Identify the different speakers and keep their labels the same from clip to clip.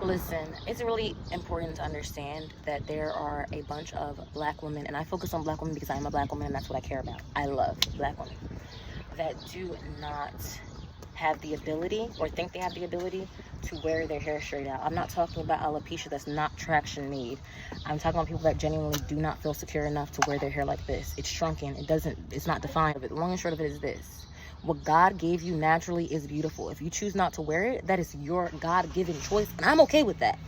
Speaker 1: Listen, it's really important to understand that there are a bunch of black women, and I focus on black women because I am a black woman and that's what I care about. I love black women that do not have the ability or think they have the ability to wear their hair straight out. I'm not talking about alopecia that's not traction made. I'm talking about people that genuinely do not feel secure enough to wear their hair like this. It's shrunken. It's not defined. But the long and short of it is this. What God gave you naturally is beautiful. If you choose not to wear it, that is your God-given choice, and I'm okay with that.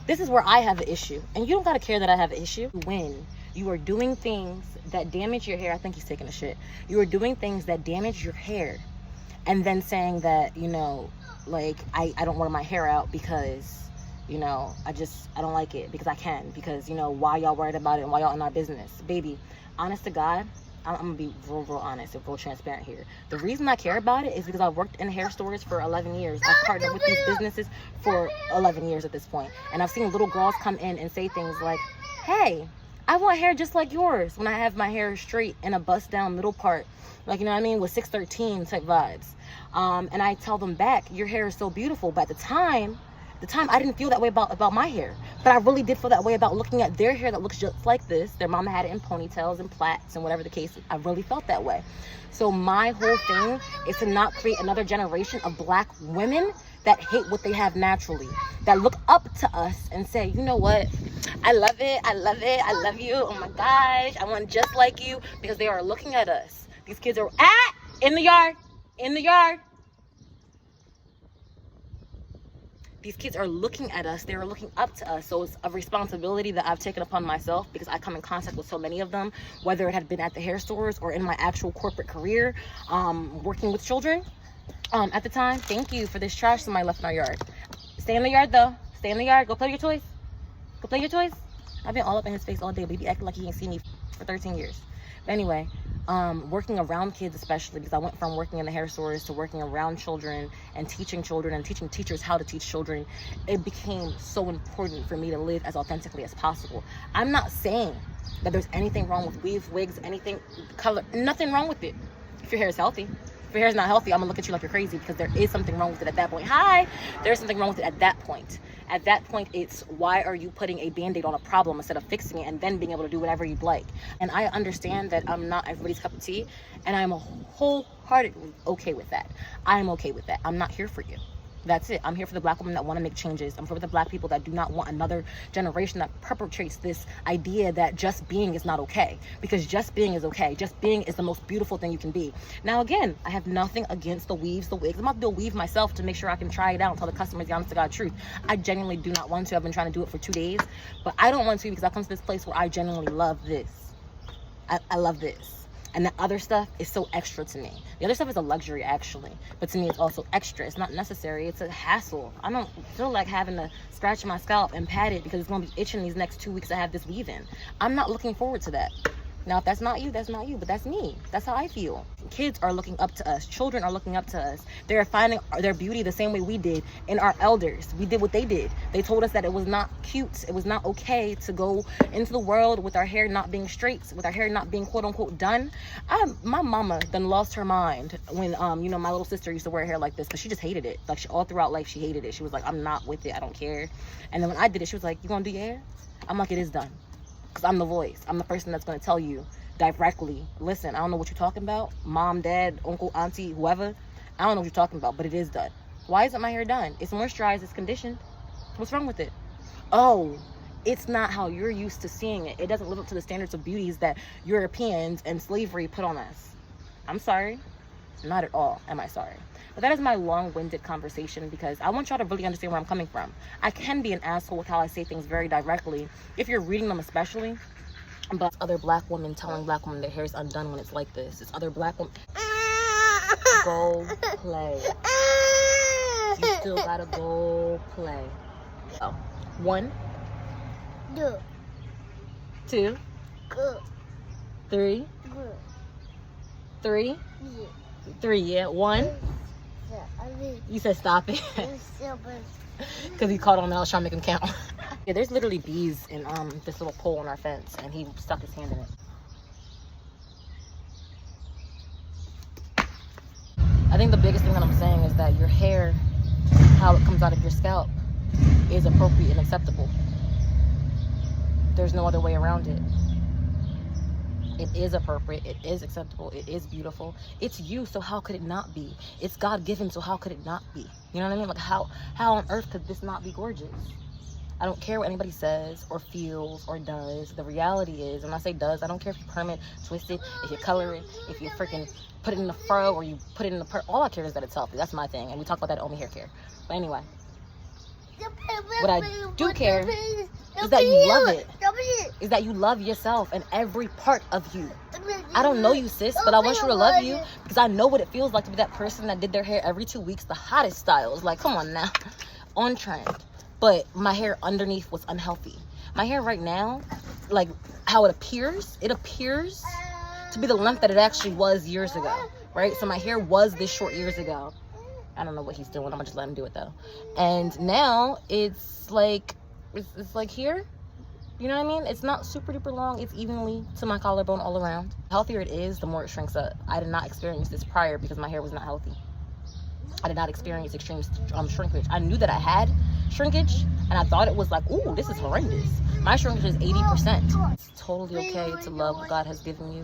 Speaker 1: This is where I have an issue, and you don't gotta care that I have an issue. When you are doing things that damage your hair, I think he's taking a shit. You are doing things that damage your hair, and then saying that, you know, like, I don't wear my hair out because, you know, I don't like it because I can, because, you know, why y'all worried about it and why y'all in our business? Baby, honest to God, I'm gonna be real honest and real transparent here. The reason I care about it is because I've worked in hair stores for 11 years. I've partnered with these businesses for 11 years at this point. And I've seen little girls come in and say things like, hey, I want hair just like yours, when I have my hair straight in a bust down middle part. Like, you know what I mean? With 613 type vibes. And I tell them back, your hair is so beautiful. But at the time I didn't feel that way about my hair, but I really did feel that way about looking at their hair that looks just like this. Their mama had it in ponytails and plaits and whatever the case. I really felt that way. So my whole thing is to not create another generation of black women that hate what they have naturally, that look up to us and say, you know what, I love it, I love you, oh my gosh, I want just like you, because they are looking at us. These kids are in the yard. These kids are looking at us. They're looking up to us. So it's a responsibility that I've taken upon myself because I come in contact with so many of them, whether it had been at the hair stores or in my actual corporate career, working with children at the time. Thank you for this trash somebody left in our yard. Stay in the yard, though. Stay in the yard. Go play with your toys. Go play with your toys. I've been all up in his face all day, but he be acting like he ain't seen me for 13 years. But anyway, working around kids, especially because I went from working in the hair stores to working around children and teaching teachers how to teach children, it became so important for me to live as authentically as possible. I'm not saying that there's anything wrong with weave, wigs, anything, color, nothing wrong with it. If your hair is healthy. If your hair is not healthy, I'm gonna look at you like you're crazy, because there is something wrong with it at that point. There's something wrong with it at that point. At that point, it's why are you putting a band-aid on a problem instead of fixing it and then being able to do whatever you'd like. And I understand that I'm not everybody's cup of tea, and I'm wholeheartedly okay with that. I'm okay with that. I'm not here for you. That's it. I'm here for the black women that want to make changes. I'm for the black people that do not want another generation that perpetrates this idea that just being is not okay. Because just being is okay. Just being is the most beautiful thing you can be. Now, again, I have nothing against the weaves, the wigs. I'm about to do a weave myself to make sure I can try it out and tell the customers the honest to God truth. I genuinely do not want to. I've been trying to do it for 2 days. But I don't want to because I've come to this place where I genuinely love this. I love this. And the other stuff is so extra to me. The other stuff is a luxury, actually. But to me, it's also extra. It's not necessary. It's a hassle. I don't feel like having to scratch my scalp and pat it because it's going to be itching these next 2 weeks I have this weave in. I'm not looking forward to that. Now, if that's not you, that's not you. But that's me. That's how I feel. Kids are looking up to us. Children are looking up to us. They're finding their beauty the same way we did in our elders. We did what they did. They told us that it was not cute. It was not okay to go into the world with our hair not being straight, with our hair not being quote unquote done. My mama then lost her mind when, you know, my little sister used to wear hair like this, but she just hated it. Like, all throughout life, she hated it. She was like, I'm not with it. I don't care. And then when I did it, she was like, you gonna do your hair? I'm like, it is done. Because I'm the voice. I'm the person that's going to tell you directly, listen, I don't know what you're talking about. Mom, dad, uncle, auntie, whoever. I don't know what you're talking about, but it is done. Why isn't my hair done? It's moisturized, it's conditioned. What's wrong with it? Oh, it's not how you're used to seeing it. It doesn't live up to the standards of beauties that Europeans and slavery put on us. I'm sorry. Not at all am I sorry. But that is my long-winded conversation because I want y'all to really understand where I'm coming from. I can be an asshole with how I say things very directly, if you're reading them especially. But other black women telling black women their hair is undone when it's like this. It's other black women. Go play. You still gotta go play. Oh. 1, 2, 3, 3, yeah. 1. You said stop it. Because he caught on and I was trying to make him count. Yeah, there's literally bees in this little pole on our fence, and he stuck his hand in it. I think the biggest thing that I'm saying is that your hair, how it comes out of your scalp, is appropriate and acceptable. There's no other way around it. It is appropriate, it is acceptable, it is beautiful. It's you, so how could it not be? It's God-given, so how could it not be? You know what I mean? Like, how on earth could this not be gorgeous? I don't care what anybody says or feels or does. The reality is, when I say does, I don't care if you perm it, twist it, if you color it, if you freaking put it in the fro or you put it in the all I care is that it's healthy. That's my thing, and we talk about that at Omi Hair Care. But anyway, what I do care is that you love it. Is that you love yourself and every part of you. I don't know you, sis, but I want you to love you because I know what it feels like to be that person that did their hair every 2 weeks, the hottest styles. Like, come on now, on trend. But my hair underneath was unhealthy. My hair right now, like how it appears to be the length that it actually was years ago, right? So my hair was this short years ago. I don't know what he's doing. I'm gonna just let him do it though. And now it's like here. You know what I mean? It's not super duper long. It's evenly to my collarbone all around. The healthier it is, the more it shrinks up. I did not experience this prior because my hair was not healthy. I did not experience extreme shrinkage. I knew that I had shrinkage, and I thought it was like, ooh, this is horrendous. My shrinkage is 80%. It's totally okay to love what God has given you.